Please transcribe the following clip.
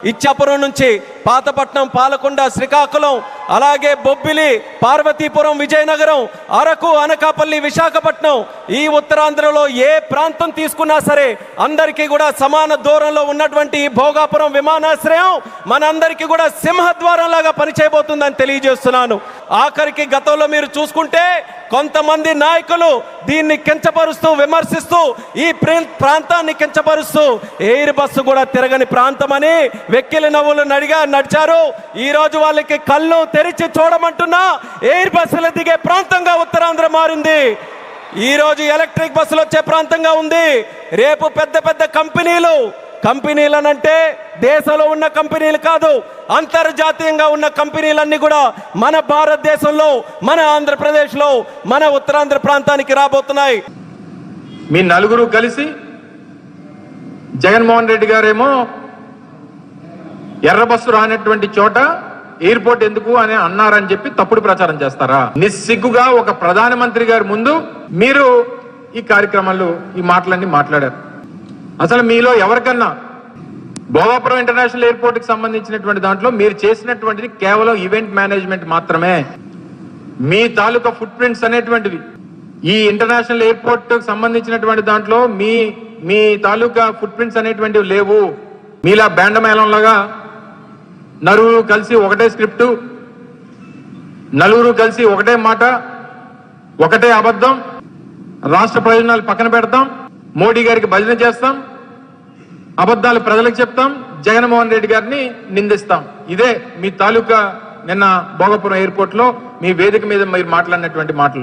ఇచ్చాపురం నుంచి పాతపట్నం, పాలకొండ, శ్రీకాకుళం, అలాగే బొబ్బిలి, పార్వతీపురం, విజయనగరం, అరకు, అనకాపల్లి, విశాఖపట్నం, ఈ ఉత్తరాంధ్రలో ఏ ప్రాంతం తీసుకున్నా సరే అందరికీ కూడా సమాన దూరంలో ఉన్నటువంటి భోగాపురం విమానాశ్రయం మనందరికీ కూడా సింహద్వారం లాగా పనిచేయబోతుందని తెలియజేస్తున్నాను. ఆఖరికి గతంలో మీరు చూసుకుంటే కొంతమంది నాయకులు దీన్ని కించపరుస్తూ, విమర్శిస్తూ, ఈ ప్రాంతాన్ని కించపరుస్తూ ఎయిర్ బస్సు కూడా తిరగని ప్రాంతమని వెక్కిలి నవ్వులు నడిచారు. ఈ రోజు వాళ్ళకి కళ్ళు తెరిచి చూడమంటున్నా ఎయిర్ బస్సులు దిగే ప్రాంతంగా ఉత్తరాంధ్ర మారింది. ఈ రోజు ఎలక్ట్రిక్ బస్సులు వచ్చే ప్రాంతంగా ఉంది. రేపు పెద్ద పెద్ద కంపెనీలనంటే దేశంలో ఉన్న కంపెనీలు కాదు, అంతర్జాతీయంగా ఉన్న కంపెనీలన్నీ కూడా మన భారతదేశంలో, మన ఆంధ్రప్రదేశ్లో, మన ఉత్తరాంధ్ర ప్రాంతానికి రాబోతున్నాయి. మీ నలుగురు కలిసి జగన్మోహన్ రెడ్డి గారేమో ఎర్ర బస్సు రానటువంటి చోట ఎయిర్పోర్ట్ ఎందుకు అని అన్నారని చెప్పి తప్పుడు ప్రచారం చేస్తారా? నిస్సిగ్గుగా ఒక ప్రధానమంత్రి గారి ముందు మీరు ఈ కార్యక్రమాలు, ఈ మాటలన్నీ మాట్లాడారు. అసలు మీలో ఎవరికన్నా భోగాపురం ఇంటర్నేషనల్ ఎయిర్పోర్ట్ కి సంబంధించినటువంటి దాంట్లో మీరు చేసినటువంటిది కేవలం ఈవెంట్ మేనేజ్మెంట్ మాత్రమే. మీ తాలూకా ఫుట్ ప్రింట్స్ అనేటువంటివి ఈ ఇంటర్నేషనల్ ఎయిర్పోర్ట్ కి సంబంధించినటువంటి దాంట్లో మీ తాలూకా ఫుట్ ప్రింట్స్ అనేటువంటివి లేవు. మీలా బేండమేళంలాగా నలుగురు కలిసి ఒకటే స్క్రిప్టు, నలుగురు కలిసి ఒకటే మాట, ఒకటే అబద్ధం, రాష్ట్ర ప్రయోజనాలు పక్కన పెడతాం, మోడీ గారికి భజన చేస్తాం, అబద్ధాలు ప్రజలకు చెప్తాం, జగన్మోహన్ రెడ్డి గారిని నిందిస్తాం. ఇదే మీ తాలూకా నిన్న భోగాపురం ఎయిర్పోర్ట్ లో మీ వేదిక మీద మీరు మాట్లాడినటువంటి మాటలు.